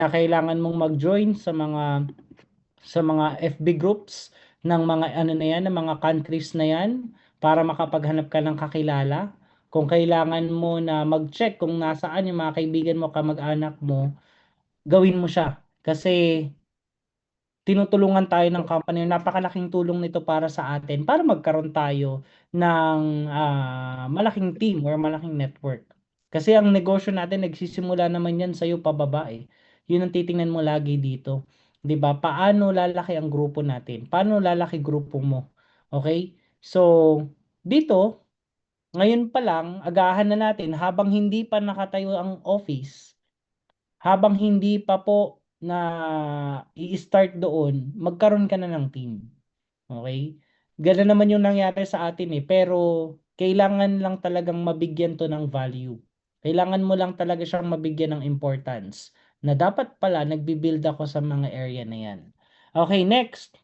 na kailangan mong mag-join sa mga FB groups ng mga ano na yan, ng mga countries na yan para makapaghanap ka ng kakilala. Kung kailangan mo na mag-check kung nasaan yung mga kaibigan mo, kamag-anak mo, gawin mo siya. Kasi tinutulungan tayo ng company. Napakalaking tulong nito para sa atin para magkaroon tayo ng malaking team or malaking network. Kasi ang negosyo natin nagsisimula naman yan sa'yo pababa eh. Yun ang titingnan mo lagi dito. 'Di ba? Paano lalaki ang grupo natin? Paano lalaki grupo mo? Okay? So, dito, ngayon pa lang, agahan na natin habang hindi pa nakatayo ang office, habang hindi pa po na i-start doon, magkaroon ka na ng team. Okay? Gano'n naman yung nangyari sa atin eh. Pero kailangan lang talagang mabigyan to ng value. Kailangan mo lang talaga siyang mabigyan ng importance na dapat pala nagbi-build ako sa mga area na yan. Okay, next.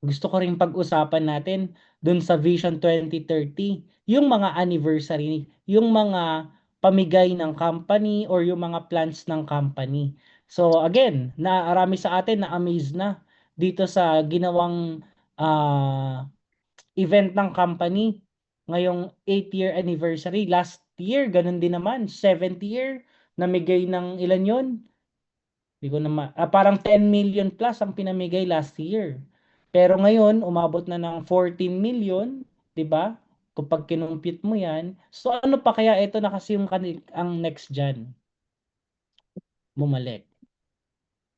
Gusto ko ring pag-usapan natin dun sa Vision 2030, yung mga anniversary, yung mga pamigay ng company or yung mga plans ng company. So again, naarami sa atin na amaze na dito sa ginawang ah, event ng company ngayong 8th year anniversary. Last year, ganun din naman, 7th year, namigay ng ilan yon. Hindi ko na parang 10 million plus ang pinamigay last year. Pero ngayon, umabot na ng 14 million, 'di ba? Kapag kinumpute mo 'yan, so ano pa kaya ito na kasi yung ang next gen bumalik.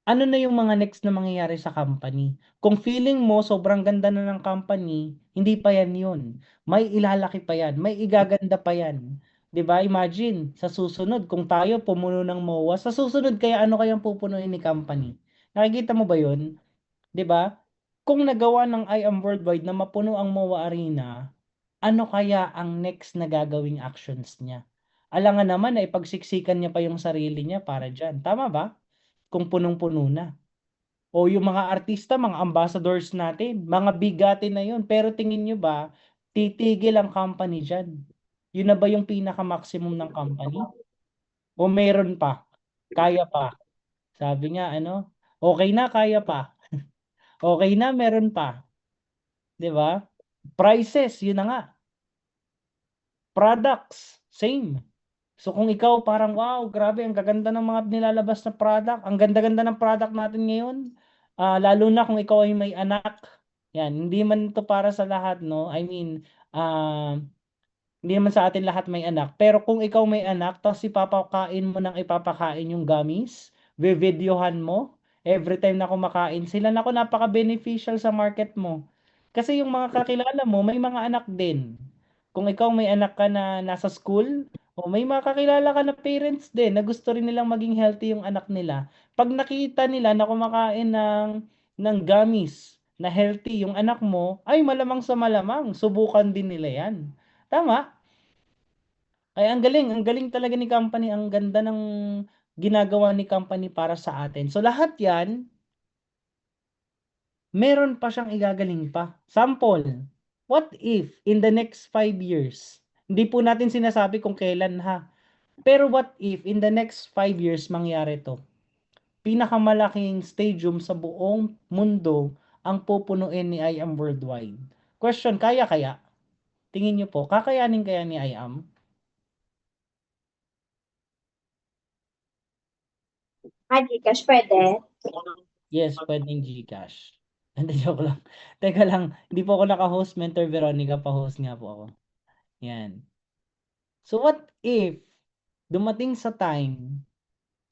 Ano na yung mga next na mangyayari sa company? Kung feeling mo sobrang ganda na ng company, hindi pa yan yun. May ilalaki pa yan, may igaganda pa yan. 'Di ba? Imagine, sa susunod, kung tayo pumuno ng MOA, sa susunod kaya ano kayang pupunuin ni company? Nakikita mo ba yun? 'Di ba? Kung nagawa ng I Am Worldwide na mapuno ang MOA Arena, ano kaya ang next na gagawing actions niya? Alangan naman na ipagsiksikan niya pa yung sarili niya para dyan. Tama ba? Kung punong-puno na. O yung mga artista, mga ambassadors natin, mga bigati na yun. Pero tingin nyo ba, titigil ang company dyan? Yun na ba yung pinaka-maximum ng company? O meron pa? Kaya pa? Sabi niya, ano? Okay na, kaya pa. Okay na, meron pa. 'Di ba? Prices, yun na nga. Products, same. So kung ikaw parang, wow, grabe, ang gaganda ng mga nilalabas na product, ang ganda-ganda ng product natin ngayon, lalo na kung ikaw ay may anak, yan, hindi man ito para sa lahat, no? I mean, hindi naman sa atin lahat may anak. Pero kung ikaw may anak, tapos ipapakain mo ng ipapakain yung gummies, videohan mo, every time na kumakain sila, naku, napaka-beneficial sa market mo. Kasi yung mga kakilala mo, may mga anak din. Kung ikaw may anak ka na nasa school, o may mga kakilala ka na parents din na gusto rin nilang maging healthy yung anak nila. Pag nakita nila na kumakain ng gummies na healthy yung anak mo, ay malamang sa malamang, subukan din nila yan. Tama? Kaya ang galing talaga ni company, ang ganda ng ginagawa ni company para sa atin. So lahat 'yan, meron pa siyang igagaling pa. Sample, what if in the next 5 years, hindi po natin sinasabi kung kailan ha, pero what if in the next 5 years mangyari to? Pinakamalaking stadium sa buong mundo ang pupunuin ni I Am Worldwide. Question, kaya kaya? Tingin niyo po, kakayanin kaya ni I Am? Gcash pwede. Yes, pwedeng GCash. Hindi, joke lang. Teka lang, hindi po ako naka-host, Mentor Veronica, pa-host nga po ako. Yan. So what if dumating sa time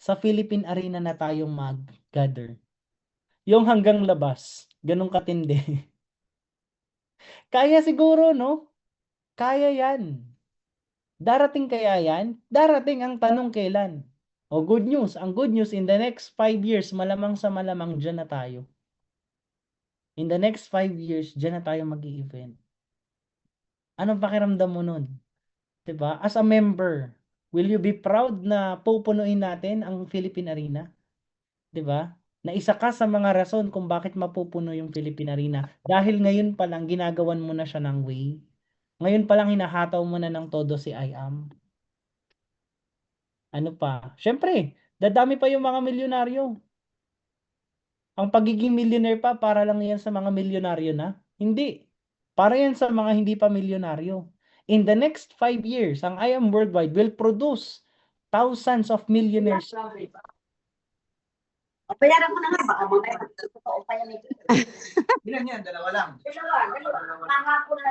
sa Philippine Arena na tayong mag-gather? Yung hanggang labas, ganun katindi. Kaya siguro, no? Kaya yan. Darating kaya yan? Darating, ang tanong kailan? O good news, ang good news in the next 5 years, malamang sa malamang dyan na tayo. In the next 5 years, dyan na tayo mag-i-event. Anong pakiramdam mo nun? 'Di ba? As a member, will you be proud na pupunuin natin ang Philippine Arena? 'Di ba? Na isa ka sa mga rason kung bakit mapupuno yung Philippine Arena. Dahil ngayon pa lang ginagawan mo na siya ng way. Ngayon pa lang hinahataw mo na ng todo si I Am. Ano pa? Siyempre, Dadami pa yung mga milyonaryo. Ang pagiging millionaire pa, para lang yan sa mga milyonaryo na? Hindi. Para yan sa mga hindi pa milyonaryo. In the next 5 years, ang I Am Worldwide will produce thousands of millionaires. Bayaran mo na nga, baka mamaya totoo pa yan. Ilan yan? Dalawa lang. Dalawa. Nangako na.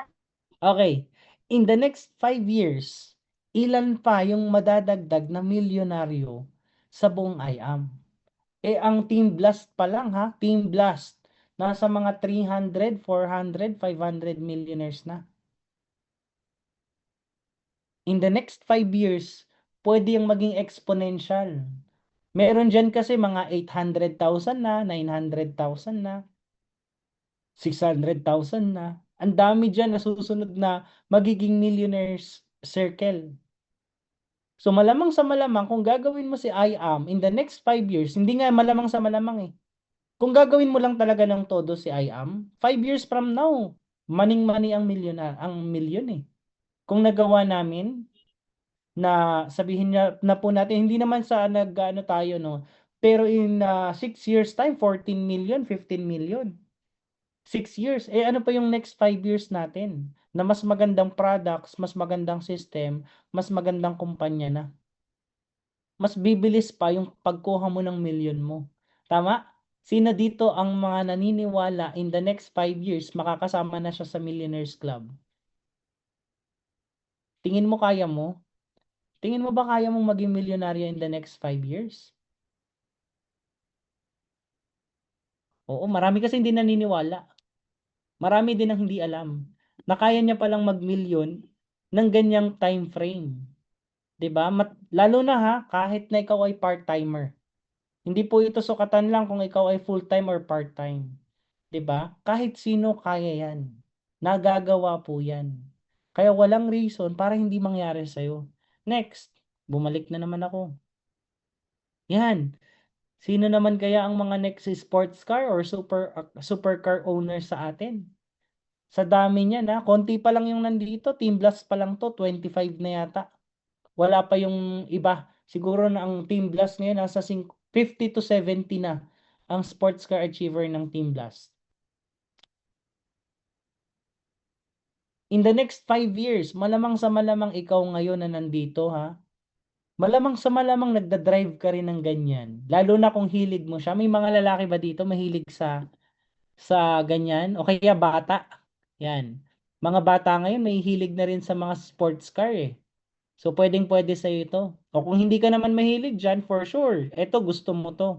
Okay. In the next 5 years, ilan pa yung madadagdag na milyonaryo sa buong IAM? Ang Team Blast pa lang ha, Team Blast, nasa mga 300, 400, 500 millionaires na. In the next 5 years, pwede yung maging exponential. Meron dyan kasi mga 800,000 na, 900,000 na, 600,000 na. Ang dami dyan na susunod na magiging millionaires circle. So malamang sa malamang, kung gagawin mo si IAM in the next 5 years, hindi nga malamang sa malamang eh. Kung gagawin mo lang talaga ng todo si IAM, 5 years from now, maning-mani ang milyon eh. Kung nagawa namin, na sabihin na po natin, hindi naman sa nag-ano tayo, no? Pero in 6 years time, 14 million, 15 million. 6 years. Ano pa yung next 5 years natin? Na mas magandang products, mas magandang system, mas magandang kumpanya na. Mas bibilis pa yung pagkuha mo ng milyon mo. Tama? Sino dito ang mga naniniwala in the next 5 years makakasama na siya sa Millionaires Club? Tingin mo kaya mo? Tingin mo ba kaya mong maging milyonaryo in the next 5 years? Oo, marami kasi hindi naniniwala. Marami din ang hindi alam na kaya niya palang mag-milyon ng ganyang time frame. 'Di ba? Lalo na ha, kahit na ikaw ay part-timer. Hindi po ito sukatan lang kung ikaw ay full-time or part-time. 'Di ba? Kahit sino kaya 'yan. Nagagawa po 'yan. Kaya walang reason para hindi mangyari sa'yo. Next, bumalik na naman ako. Yan. Sino naman kaya ang mga next sports car or supercar owners sa atin? Sa dami niya na, konti pa lang yung nandito, Team Blast pa lang to, 25 na yata. Wala pa yung iba. Siguro na ang Team Blast ngayon nasa 50 to 70 na ang sports car achiever ng Team Blast. In the next 5 years, malamang sa malamang ikaw ngayon na nandito ha, malamang sa malamang nagda-drive ka rin ng ganyan. Lalo na kung hilig mo siya. May mga lalaki ba dito mahilig sa ganyan? O kaya bata? Yan. Mga bata ngayon may hilig na rin sa mga sports car eh. So pwedeng-pwede sa ito. O kung hindi ka naman mahilig diyan, for sure, eto gusto mo to.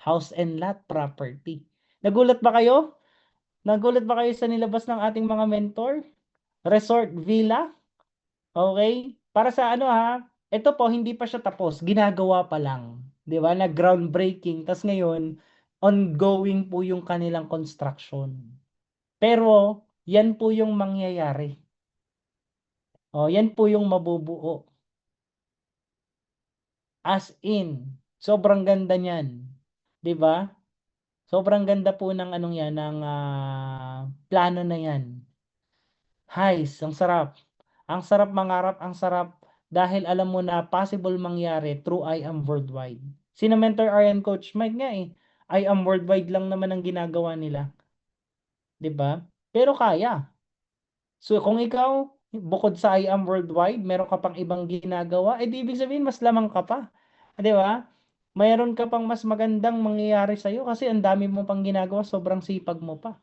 House and lot property. Nagulat ba kayo? Nagulat ba kayo sa nilabas ng ating mga mentor? Resort villa? Okay? Para sa ano ha? Ito po hindi pa siya tapos, ginagawa pa lang. 'Di ba? Na groundbreaking. Tas ngayon, ongoing po yung kanilang construction. Pero yan po yung mangyayari. Yan po yung mabubuo. As in, sobrang ganda niyan. 'Di ba? Sobrang ganda po ng anong 'yan, ng plano na 'yan. Hays, ang sarap. Ang sarap mangarap, ang sarap dahil alam mo na possible mangyari through I Am Worldwide. Sina Mentor Ryan Coach Mike nga eh. I Am Worldwide lang naman ang ginagawa nila. 'Di ba? Pero kaya. So kung ikaw, bukod sa I Am Worldwide, meron ka pang ibang ginagawa, di ibig sabihin mas lamang ka pa. 'Di ba? Mayroon ka pang mas magandang mangyayari sa iyo kasi ang dami mo pang ginagawa, sobrang sipag mo pa.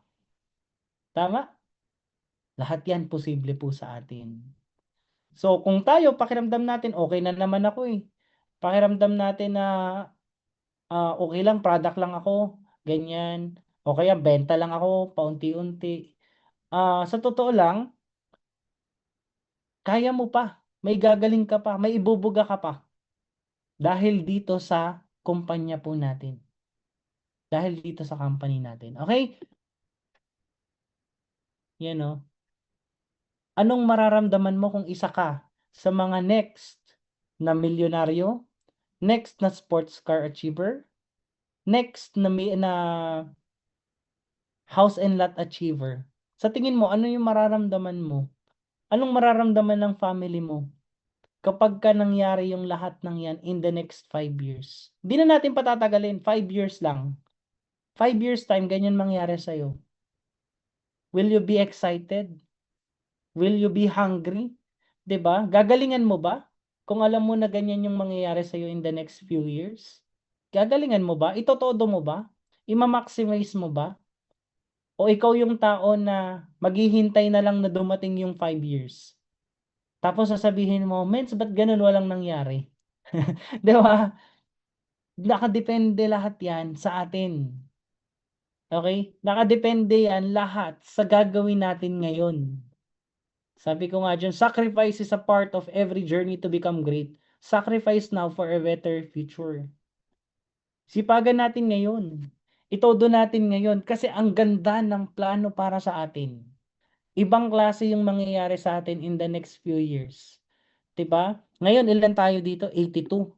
Tama? Lahat 'yan posible po sa atin. So kung tayo pakiramdam natin okay na naman ako eh. Pakiramdam natin na okay lang, product lang ako, ganyan. O kaya benta lang ako paunti-unti. Sa totoo lang, kaya mo pa. May gagaling ka pa, may ibubuga ka pa. Dahil dito sa kumpanya po natin. Dahil dito sa company natin. Okay? Yan o. Anong mararamdaman mo kung isa ka sa mga next na milyonaryo, next na sports car achiever, next na house and lot achiever? Sa tingin mo, ano yung mararamdaman mo? Anong mararamdaman ng family mo? kapag ka nangyari yung lahat ng yan in the next 5 years? Di na natin patatagalin, 5 years lang. 5 years time, ganyan mangyari sa'yo. Will you be excited? Will you be hungry? 'Di ba? Gagalingan mo ba? Kung alam mo na ganyan yung mangyayari sa'yo in the next few years? Gagalingan mo ba? Itotodo mo ba? Ima-maximize mo ba? O ikaw yung tao na maghihintay na lang na dumating yung 5 years? Tapos sasabihin mo, "Mens, ba't ganun walang nangyari?" 'Di ba? Nakadepende lahat yan sa atin. Okay? Nakadepende yan lahat sa gagawin natin ngayon. Sabi ko nga dyan, sacrifice is a part of every journey to become great. Sacrifice now for a better future. Sipagan natin ngayon. Itodo natin ngayon kasi ang ganda ng plano para sa atin. Ibang klase yung mangyayari sa atin in the next few years. 'Di ba? Ngayon, ilan tayo dito? 82.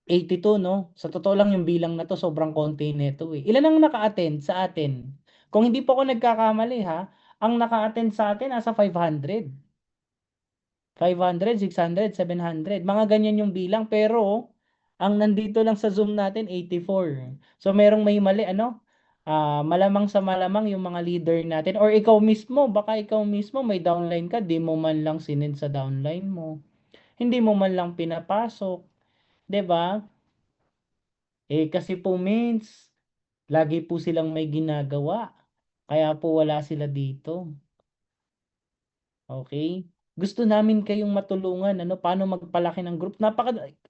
82, no? Sa totoo lang yung bilang na to, sobrang konti nito eh. Ilan ang naka-attend sa atin? Kung hindi po ako nagkakamali ha, ang naka-attend sa atin nasa 500. 500, 600, 700. Mga ganyan yung bilang pero ang nandito lang sa Zoom natin 84. So merong may mali ano? Malamang sa malamang yung mga leader natin or ikaw mismo, baka ikaw mismo may downline ka, di mo man lang sinend sa downline mo. Hindi mo man lang pinapasok, 'di ba? Kasi po means lagi po silang may ginagawa. Kaya po wala sila dito. Okay? Gusto namin kayong matulungan ano paano magpalaki ng group.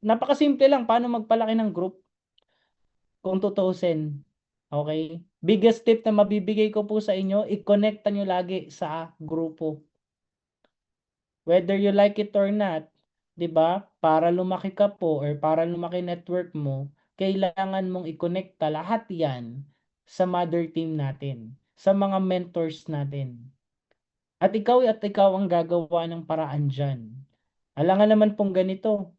Napakasimple lang paano magpalaki ng group kung tutuusin. Okay? Biggest tip na mabibigay ko po sa inyo, i-connecta nyo lagi sa grupo. Whether you like it or not, 'di ba? Para lumaki ka po or para lumaki network mo, kailangan mong i-connecta lahat 'yan sa mother team natin, sa mga mentors natin. At ikaw ang gagawa ng paraan diyan. Alangan naman pong ganito.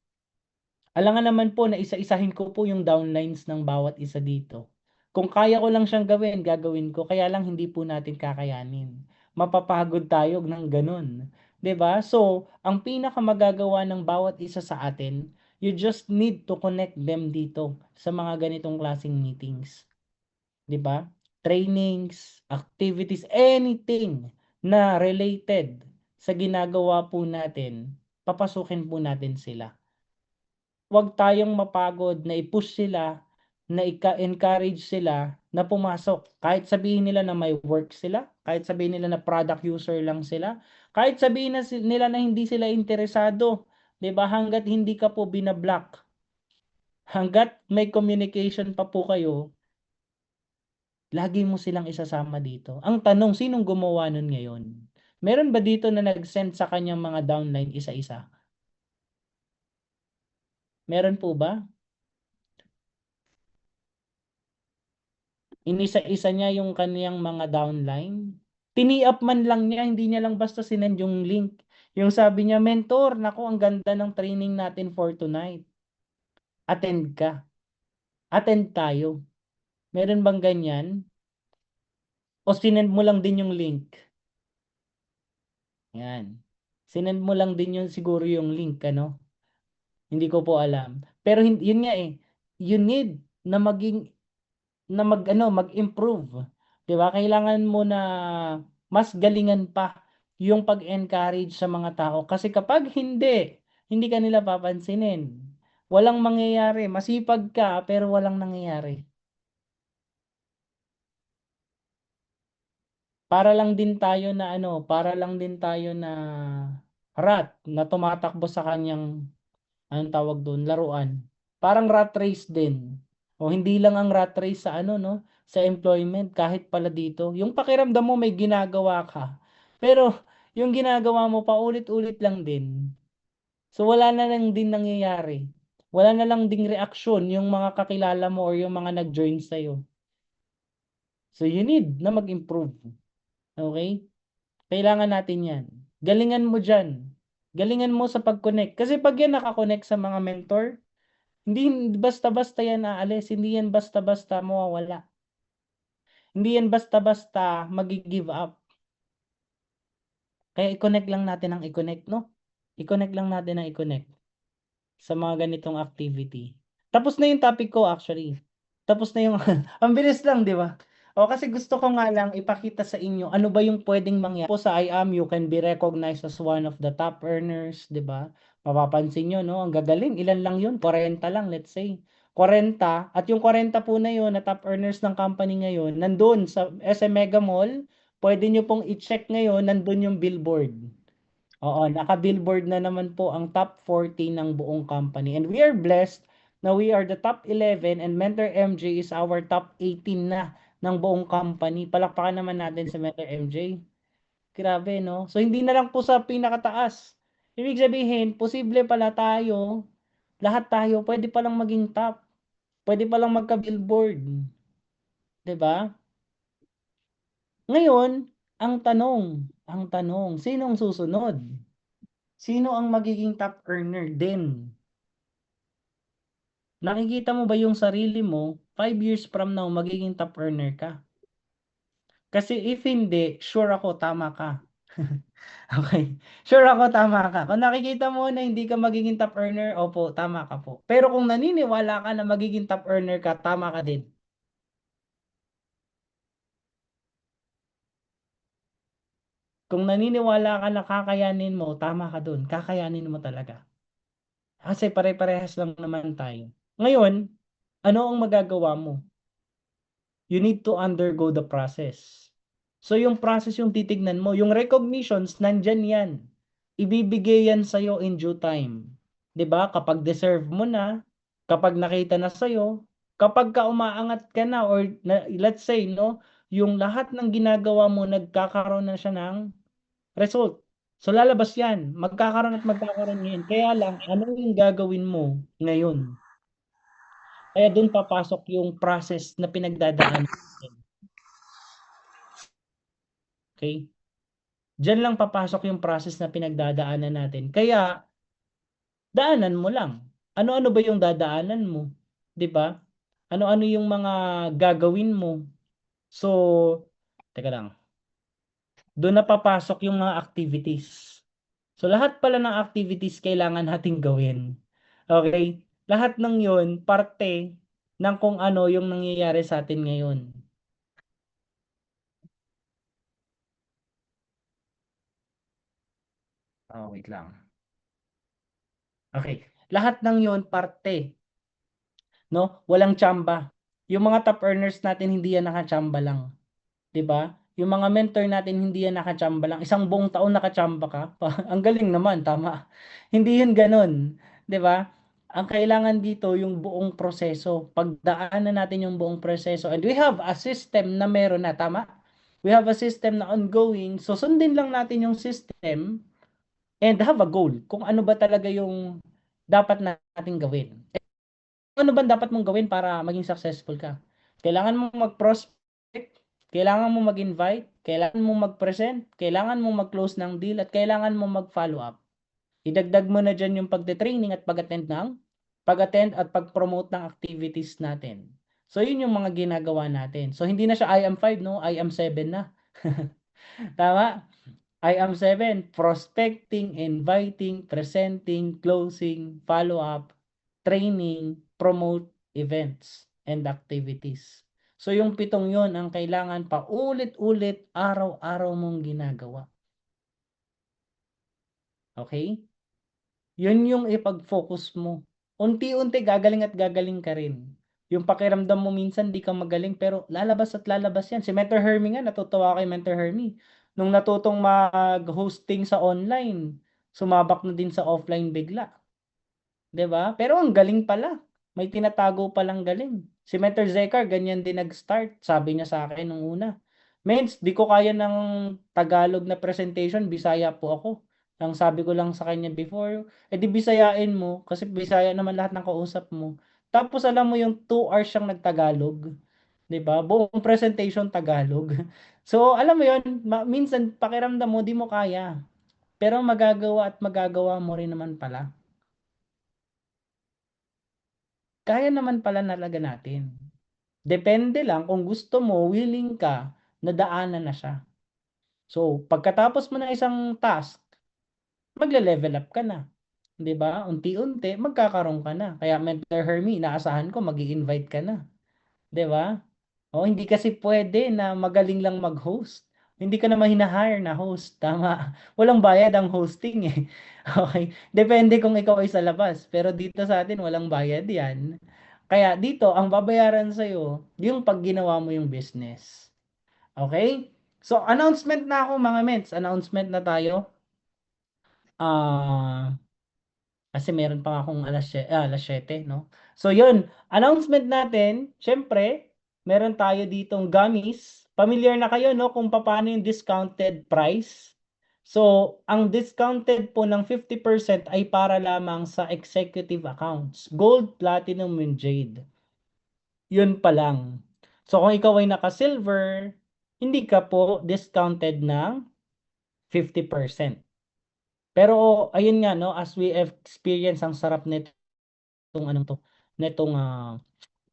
Alangan naman po na isa-isahin ko po yung downlines ng bawat isa dito. Kung kaya ko lang siyang gawin, gagawin ko. Kaya lang hindi po natin kakayanin. Mapapagod tayo ng ganun. 'Di ba? So, ang pinakamagagawa ng bawat isa sa atin, you just need to connect them dito sa mga ganitong klaseng meetings. 'Di ba? Trainings, activities, anything na related sa ginagawa po natin, papasukin po natin sila. Huwag tayong mapagod na i-push sila, na encourage sila na pumasok. Kahit sabihin nila na may work sila, kahit sabihin nila na product user lang sila, kahit sabihin nila na hindi sila interesado, 'di ba? Hangga't hindi ka po binablock, hangga't may communication pa po kayo, lagi mo silang isasama dito. Ang tanong, sinong gumawa nun ngayon? Meron ba dito na nag-send sa kanyang mga downline isa-isa? Meron po ba? Inisa-isa niya yung kaniyang mga downline. Tini-up man lang niya, hindi niya lang basta sinend yung link. Yung sabi niya, "Mentor, naku ang ganda ng training natin for tonight. Attend ka. Attend tayo." Meron bang ganyan? O sinend mo lang din yung link? Yan. Sinend mo lang din yung siguro yung link, ano? Hindi ko po alam. Pero yun nga eh, you need na mag-improve. 'Di ba? Kailangan mo na mas galingan pa yung pag-encourage sa mga tao kasi kapag hindi ka nila papansinin. Walang mangyayari. Masipag ka pero walang nangyayari. Para lang din tayo na rat na tumatakbo sa kanyang anong tawag doon, laruan. Parang rat race din. O hindi lang ang rat race sa ano no, sa employment kahit pala dito. Yung pakiramdam mo may ginagawa ka. Pero yung ginagawa mo paulit-ulit lang din. So wala na lang din nangyayari. Wala na lang ding reaksyon yung mga kakilala mo or yung mga nag-join sa'yo. So you need na mag-improve. Okay? Kailangan natin yan. Galingan mo dyan. Galingan mo sa pag-connect. Kasi pag yan nakakonect sa mga mentor, hindi basta-basta yan aalis. Hindi yan basta-basta mawawala. Hindi yan basta-basta magi-give up. Kaya i-connect lang natin ang i-connect, no? I-connect lang natin ang i-connect sa mga ganitong activity. Tapos na yung topic ko actually. Tapos na yung ang bilis lang, di ba? O kasi gusto ko nga lang ipakita sa inyo ano ba yung pwedeng mangyari. Po sa IAM, you can be recognized as one of the top earners, di ba? Mapapansin nyo, no? Ang gagaling. Ilan lang yun? 40 lang, let's say. 40. At yung 40 po na yun na top earners ng company ngayon, nandun sa SM Mega Mall, pwede nyo pong i-check ngayon, nandun yung billboard. Oo, naka-billboard na naman po ang top 40 ng buong company. And we are blessed na we are the top 11 and Mentor MJ is our top 18 na ng buong company. Palakpakan naman natin sa Mentor MJ. Grabe, no? So, hindi na lang po sa pinakataas. Ibig sabihin, posible pala tayo, lahat tayo, pwede palang maging top. Pwede palang magka-billboard. 'Di ba? Ngayon, ang tanong, sinong susunod? Sino ang magiging top earner din? Nakikita mo ba yung sarili mo 5 years from now magiging top earner ka? Kasi if hindi, sure ako tama ka. Okay. Sure ako tama ka. Kung nakikita mo na hindi ka magiging top earner, opo, tama ka po. Pero kung naniniwala ka na magiging top earner ka, tama ka din. Kung naniniwala ka na kakayanin mo, tama ka dun. Kakayanin mo talaga. Kasi pare-parehas lang naman tayo. Ngayon, ano ang magagawa mo? You need to undergo the process. So yung process yung titignan mo. Yung recognitions, nandyan yan. Ibibigay yan sa'yo in due time. 'Di ba? Kapag deserve mo na, kapag nakita na sa'yo, kapag ka umaangat ka na or let's say, no, yung lahat ng ginagawa mo nagkakaroon na siya ng result. So lalabas yan. Magkakaroon at magkakaroon yan. Kaya lang, ano yung gagawin mo ngayon? Kaya doon papasok yung process na pinagdadaanan natin. Okay? Diyan lang papasok yung process na pinagdadaanan natin. Kaya, daanan mo lang. Ano-ano ba yung dadaanan mo? 'Di ba? Ano-ano yung mga gagawin mo? So, teka lang. Doon na papasok yung mga activities. So, lahat pala ng activities kailangan nating gawin. Okay? Lahat ng yun, parte ng kung ano yung nangyayari sa atin ngayon. Oh, wait lang. Okay. Lahat ng yun, parte. No? Walang tsamba. Yung mga top earners natin, hindi yan nakachamba lang. 'Di ba? Yung mga mentor natin, hindi yan nakachamba lang. Isang buong taon nakachamba ka. Ang galing naman, tama. Hindi yun ganun. 'Di ba? Ang kailangan dito, yung buong proseso. Pagdaanan natin yung buong proseso. And we have a system na meron na, tama? We have a system na ongoing. So, sundin lang natin yung system and have a goal. Kung ano ba talaga yung dapat nating gawin. Ano ba dapat mong gawin para maging successful ka? Kailangan mong mag-prospect, kailangan mong mag-invite, kailangan mong mag-present, kailangan mong mag-close ng deal, at kailangan mong mag-follow up. Idagdag mo na dyan yung pagte-training at pag-attend at pag-promote ng activities natin. So, yun yung mga ginagawa natin. So, hindi na siya I am 5, no? I am 7 na. Tama? I am 7, prospecting, inviting, presenting, closing, follow-up, training, promote events and activities. So yung 7 yon ang kailangan pa ulit-ulit araw-araw mong ginagawa. Okay? Yun yung ipag-focus mo. Unti-unti gagaling at gagaling ka rin. Yung pakiramdam mo minsan di ka magaling pero lalabas at lalabas yan. Si Mentor Hermie nga, natutuwa kay Mentor Hermie. Nung natutong mag-hosting sa online, sumabak na din sa offline bigla. 'Di ba? Pero ang galing pala. May tinatago palang galing. Si Mentor Zekar, ganyan din nag-start. Sabi niya sa akin nung una. Mens, di ko kaya ng Tagalog na presentation, Bisaya po ako. Ang sabi ko lang sa kanya before, di Bisayain mo, kasi Bisaya naman lahat ng kausap mo. Tapos alam mo yung 2 hours siyang nagtagalog. 'Di ba? Buong presentation Tagalog. So, alam mo yun, minsan pakiramdam mo, di mo kaya. Pero magagawa at magagawa mo rin naman pala. Kaya naman pala talaga natin. Depende lang kung gusto mo, willing ka, na daanan na siya. So, pagkatapos mo ng isang task, magle-level up ka na. 'Di ba? Unti-unti magkakaroon ka na. Kaya Mentor Hermie, inaasahan ko magi-invite ka na. 'Di ba? O hindi kasi pwede na magaling lang mag-host. Hindi ka naman hina-hire na host, tama. Walang bayad ang hosting eh. Okay? Depende kung ikaw ay sa labas. Pero dito sa atin walang bayad 'yan. Kaya dito ang babayaran sa yung pag ginawa mo yung business. Okay? So announcement na ako mga ments. Announcement na tayo. Ah, kasi meron pa akong alas 7, no? So, yun. Announcement natin, syempre, meron tayo ditong gummies. Familiar na kayo, no? Kung paano yung discounted price. So, ang discounted po ng 50% ay para lamang sa executive accounts. Gold, Platinum, and Jade. Yun pa lang. So, kung ikaw ay naka-silver, hindi ka po discounted ng 50%. Pero ayun nga no, as we experience ang sarap nitong anong 'to, nitong,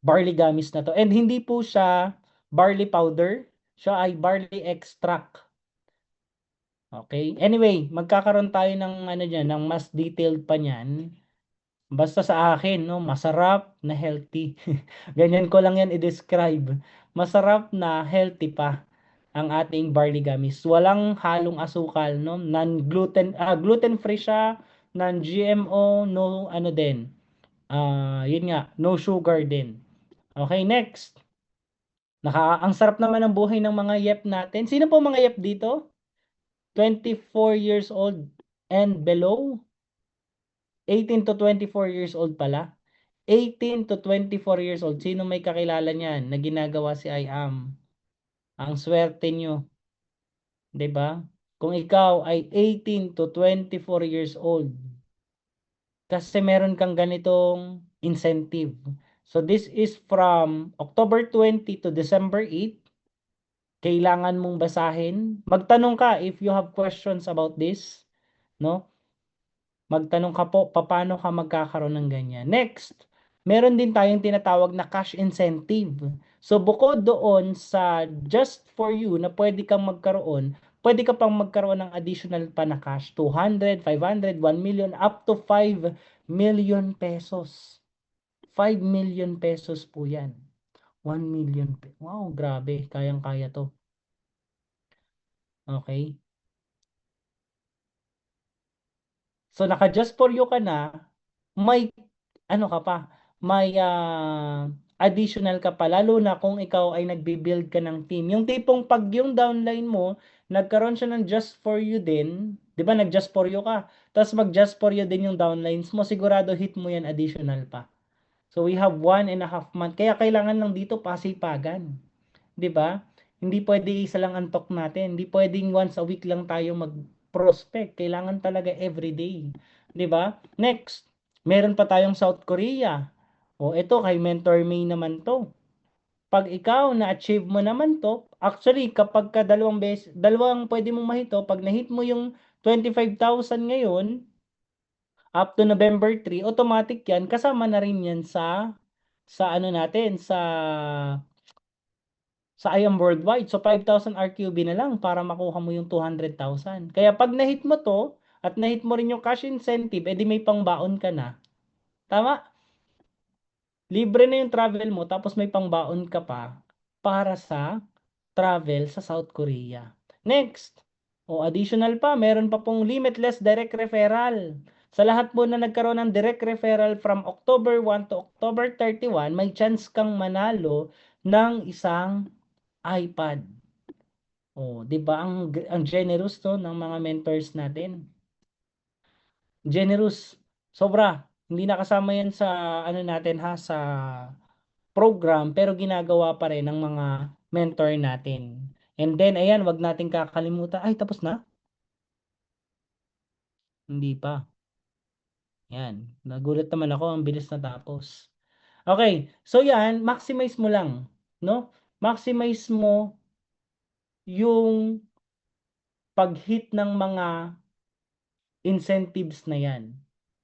barley gummies na 'to, and hindi po siya barley powder, siya ay barley extract. Okay. Anyway, magkakaroon tayo ng ano diyan, ng mas detailed pa niyan. Basta sa akin 'no, masarap na healthy. Ganyan ko lang 'yan i-describe. Masarap na healthy pa ang ating barley gummies. Walang halong asukal 'no, gluten-free siya, non-GMO, no ano din, yun nga, no sugar din. Okay, next. Ang sarap naman ng buhay ng mga yep natin. Sino po mga yep dito? 24 years old and below? 18 to 24 years old pala. 18 to 24 years old. Sino may kakilala niyan na ginagawa si I am? Ang swerte nyo, 'di ba? Kung ikaw ay 18 to 24 years old, kasi meron kang ganitong incentive. So this is from October 20 to December 8. Kailangan mong basahin. Magtanong ka if you have questions about this, no? Magtanong ka po paano ka magkakaroon ng ganyan. Next, meron din tayong tinatawag na cash incentive. So bukod doon sa just for you na pwede kang magkaroon, pwede ka pang magkaroon ng additional pa na cash, 200, 500, 1 million, up to 5 million pesos. 5 million pesos po yan. 1 million. Wow, grabe. Kayang-kaya to. Okay. So naka just for you ka na, may ano ka pa, may additional ka pa lalo na kung ikaw ay nagbi-build ka ng team. Yung tipong pag yung downline mo, nagkaroon siya ng just for you din, 'di ba? Nag-just for you ka. Tapos mag-just for you din yung downlines mo, sigurado hit mo yan additional pa. So we have 1.5 month. Kaya kailangan lang dito pasipagan. 'Di ba? Hindi pwede isa lang antok natin. Hindi pwedeng once a week lang tayo mag-prospect. Kailangan talaga everyday. 'Di ba? Next, meron pa tayong South Korea. O ito kay Mentor May naman 'to. Pag ikaw na-achieve mo naman 'to, actually kapag ka dalawang pwede mong mahito, pag na-hit mo yung 25,000 ngayon, up to November 3, automatic 'yan kasama na rin 'yan sa ano natin, sa I Am Worldwide. So 5,000 RQB na lang para makuha mo yung 200,000. Kaya pag na-hit mo to at na-hit mo rin yung cash incentive, edi may pangbaon ka na. Tama? Libre na yung travel mo tapos may pangbaon ka pa para sa travel sa South Korea. Next, o additional pa, meron pa pong limitless direct referral. Sa lahat po na nagkaroon ng direct referral from October 1 to October 31, may chance kang manalo ng isang iPad. Oh, 'di ba ang generous to ng mga mentors natin. Generous. Sobra. Hindi nakasama 'yan sa ano natin ha, sa program pero ginagawa pa rin ng mga mentor natin. And then ayan, wag nating kakalimutan. Ay, tapos na? Hindi pa. Yan. Nagulat naman ako, ang bilis natapos. Okay, so yan, maximize mo lang, no? Maximize mo yung pag-hit ng mga incentives na yan.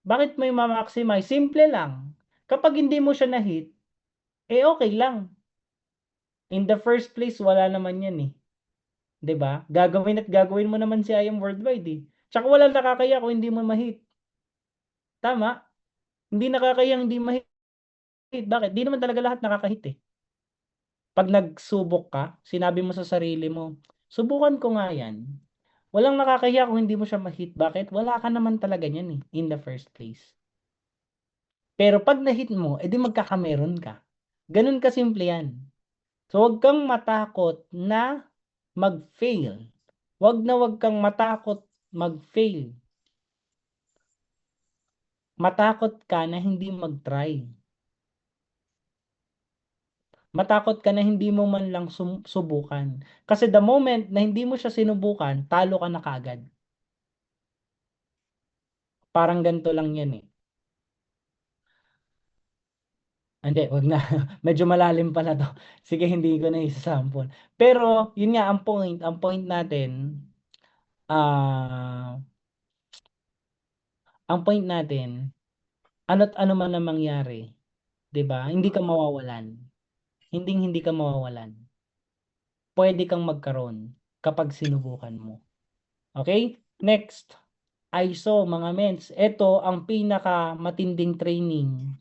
Bakit mo ma-maximize? Simple lang. Kapag hindi mo siya na-hit, okay lang. In the first place, wala naman yan eh. 'Di ba? Gagawin at gagawin mo naman si I Am Worldwide eh. Tsaka walang nakakahiya kung hindi mo ma-hit. Tama? Hindi nakakahiyang hindi ma-hit. Bakit? Di naman talaga lahat nakaka-hit eh. Pag nagsubok ka, sinabi mo sa sarili mo, subukan ko nga yan. Walang nakakahiya kung hindi mo siya ma-hit. Bakit? Wala ka naman talaga niyan eh, in the first place. Pero pag na-hit mo, edi magkakameron ka. Ganun kasimple yan. So, huwag kang matakot na mag-fail. Huwag kang matakot mag-fail. Matakot ka na hindi mag-try. Matakot ka na hindi mo man lang subukan. Kasi the moment na hindi mo siya sinubukan, talo ka na kaagad. Parang ganito lang yan eh. Hindi, wag na. Medyo malalim pala to. Sige, hindi ko na isasample. Pero, yun nga, ang point natin, ah, ang point natin, ano't ano man ang mangyari, 'di ba? Hindi ka mawawalan. Hindi ka mawawalan. Pwede kang magkaroon kapag sinubukan mo. Okay? Next, ISO mga mens. Ito ang pinaka matinding training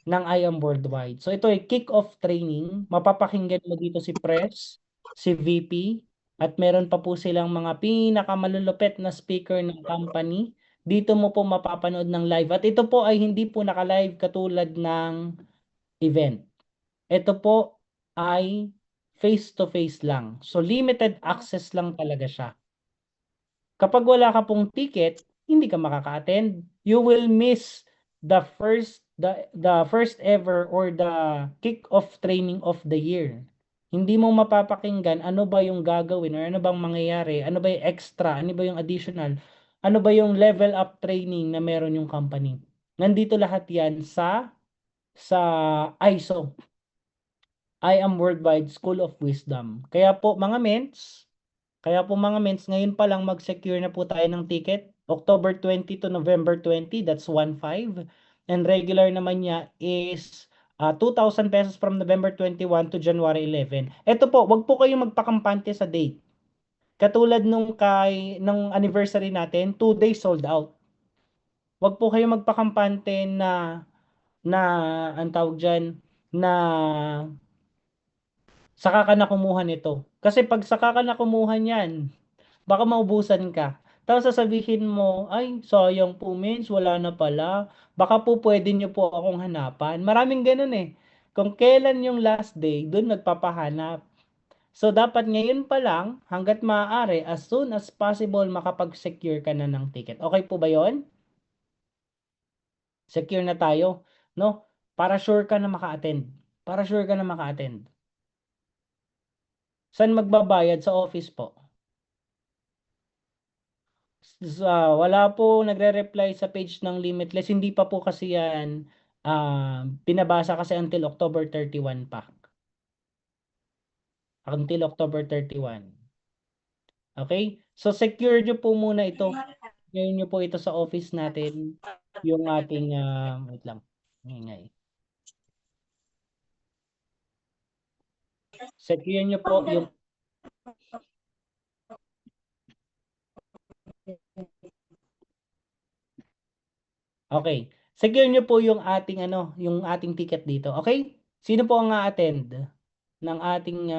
ng IAM Worldwide. So ito ay kick-off training. Mapapakinggan mo dito si Press, si VP, at meron pa po silang mga pinakamalulupit na speaker ng company. Dito mo po mapapanood ng live. At ito po ay hindi po naka-live katulad ng event. Ito po ay face-to-face lang. So limited access lang talaga siya. Kapag wala ka pong ticket, hindi ka makaka-attend. You will miss the first ever or the kick-off training of the year. Hindi mo mapapakinggan ano ba yung gagawin or ano bang mangyayari, ano ba yung extra, ano ba yung additional, ano ba yung level up training na meron yung company. Nandito lahat yan sa ISO. I am Worldwide School of Wisdom. Kaya po mga mens, ngayon pa lang mag-secure na po tayo ng ticket. October 20 to November 20, that's 1.5. And regular naman niya is 2,000 pesos from November 21 to January 11. Ito po, wag po kayong magpakampante sa date. Katulad nung anniversary natin, 2 days sold out. Wag po kayong magpakampante na ang tawag diyan na saka ka na kumuha nito. Kasi pag saka ka na kumuha niyan, baka maubusan ka. Tapos sasabihin mo, ay, sayang po mens, wala na pala. Baka po pwede nyo po akong hanapan. Maraming ganun eh. Kung kailan yung last day, dun nagpapahanap. So, dapat ngayon pa lang, hanggat maaari, as soon as possible, makapag-secure ka na ng ticket. Okay po ba yon? Secure na tayo, no? Para sure ka na maka-attend. Para sure ka na maka-attend. Saan magbabayad? Sa office po? Wala po nagre-reply sa page ng Limitless. Hindi pa po kasi yan pinabasa kasi until October 31 pa. Until October 31. Okay? So secure nyo po muna ito. Secure nyo po ito sa office natin. Yung ating, wait lang. Ingay. Secure nyo po yung Okay. Secure nyo po yung ating yung ating ticket dito. Okay? Sino po ang a-attend ng ating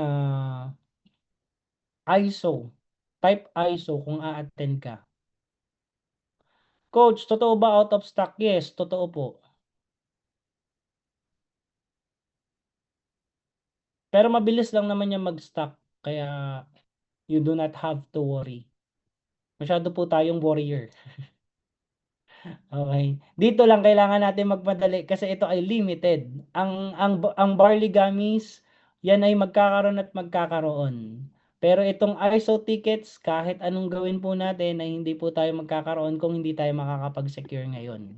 ISO? Type ISO kung a-attend ka. Coach, totoo ba out of stock? Yes, totoo po. Pero mabilis lang naman yung mag-stock. Kaya you do not have to worry. Masyado po tayong warrior. Okay. Dito lang kailangan natin magmadali kasi ito ay limited. Ang barley gummies, yan ay magkakaroon at magkakaroon. Pero itong ISO tickets, kahit anong gawin po natin ay hindi po tayo magkakaroon kung hindi tayo makakapag-secure ngayon.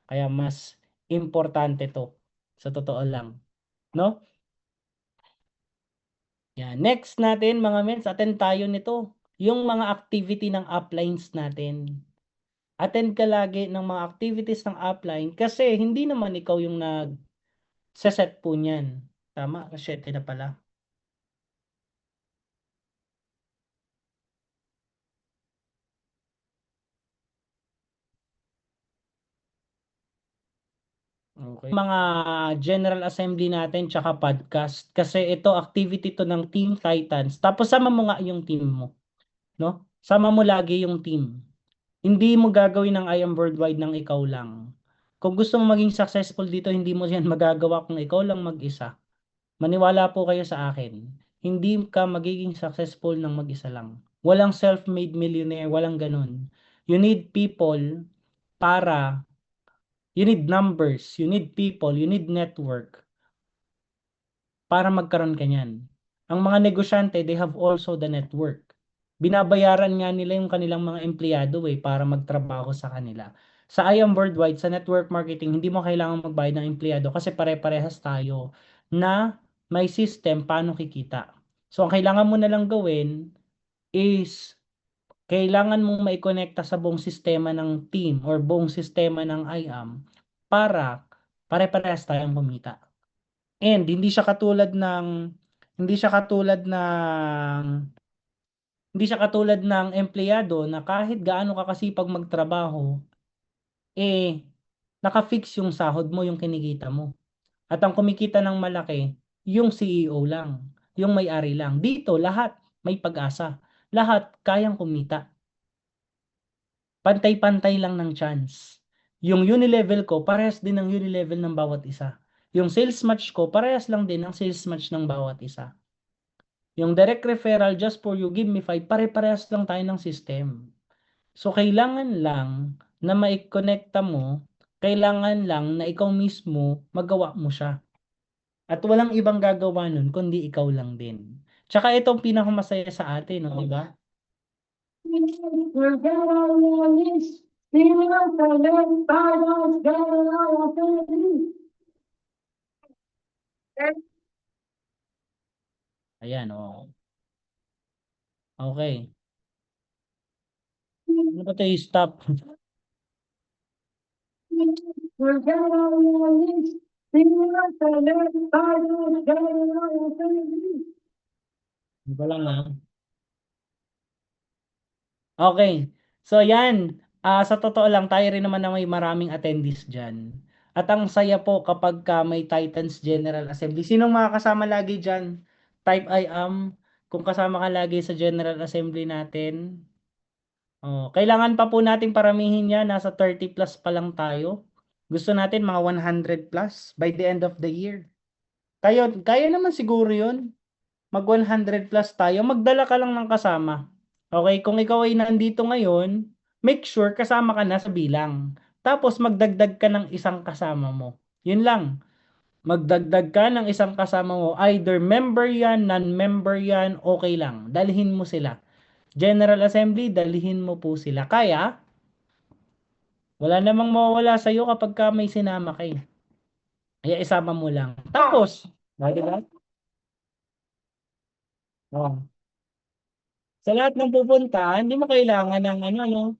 Kaya mas importante to. Sa totoo lang. No? Yan. Next natin mga mens, attend tayo nito. Yung mga activity ng uplines natin. Attend ka lagi ng mga activities ng upline kasi hindi naman ikaw yung nag-set po niyan. Tama? 7 na pala. Okay. Mga General Assembly natin tsaka podcast kasi ito activity to ng Team Titans. Tapos sama mo nga yung team mo, no? Sama mo lagi yung team. Hindi mo gagawin ng I am worldwide ng ikaw lang. Kung gusto mo maging successful dito, hindi mo yan magagawa kung ikaw lang mag-isa. Maniwala po kayo sa akin. Hindi ka magiging successful ng mag-isa lang. Walang self-made millionaire, walang ganun. You need people para you need numbers, you need people, you need network para magkaroon ka niyan. Ang mga negosyante, they have also the network. Binabayaran nga nila yung kanilang mga empleyado para magtrabaho sa kanila. Sa I Am Worldwide, sa network marketing, hindi mo kailangan magbayad ng empleyado kasi pare-parehas tayo na may system paano kikita. So, ang kailangan mo na lang gawin is kailangan mong maikonekta sa buong sistema ng team or buong sistema ng IAM para pare-parehas tayong kumita. And hindi siya katulad ng hindi siya katulad ng empleyado na kahit gaano ka kasipag magtrabaho, naka-fix yung sahod mo, yung kinikita mo. At ang kumikita ng malaki, yung CEO lang, yung may-ari lang. Dito, lahat may pag-asa. Lahat kayang kumita. Pantay-pantay lang ng chance. Yung unilevel ko, parehas din ng unilevel ng bawat isa. Yung sales match ko, parehas lang din ng sales match ng bawat isa. Yung direct referral just for you, give me 5, pare-parehas lang tayo ng system. So, kailangan lang na maikonekta mo, kailangan lang na ikaw mismo magawa mo siya. At walang ibang gagawa nun, kundi ikaw lang din. Tsaka itong pinakamasaya sa atin, no, diba? Ayan, oh. Okay. Ano ba tayo stop? Hindi lang Okay. So yan, sa totoo lang tayo rin naman na may maraming attendees diyan. At ang saya po kapag may Titans General Assembly. Sinong makakasama lagi diyan? Type I am. Kung kasama ka lagi sa General Assembly natin. Kailangan pa po nating paramihin yan. Nasa 30 plus pa lang tayo. Gusto natin mga 100 plus by the end of the year. Kaya naman siguro yun. Mag 100 plus tayo. Magdala ka lang ng kasama. Okay, kung ikaw ay nandito ngayon, make sure kasama ka na sa bilang. Tapos magdagdag ka ng isang kasama mo. Yun lang. Magdagdag ka ng isang kasama mo. Either member yan, non-member yan, okay lang. Dalhin mo sila. General Assembly, dalhin mo po sila. Kaya, wala namang mawawala sa'yo kapag may sinama kayo. Kaya isama mo lang. Tapos, diba? Oh. Sa lahat ng pupunta, hindi mo kailangan ng ano,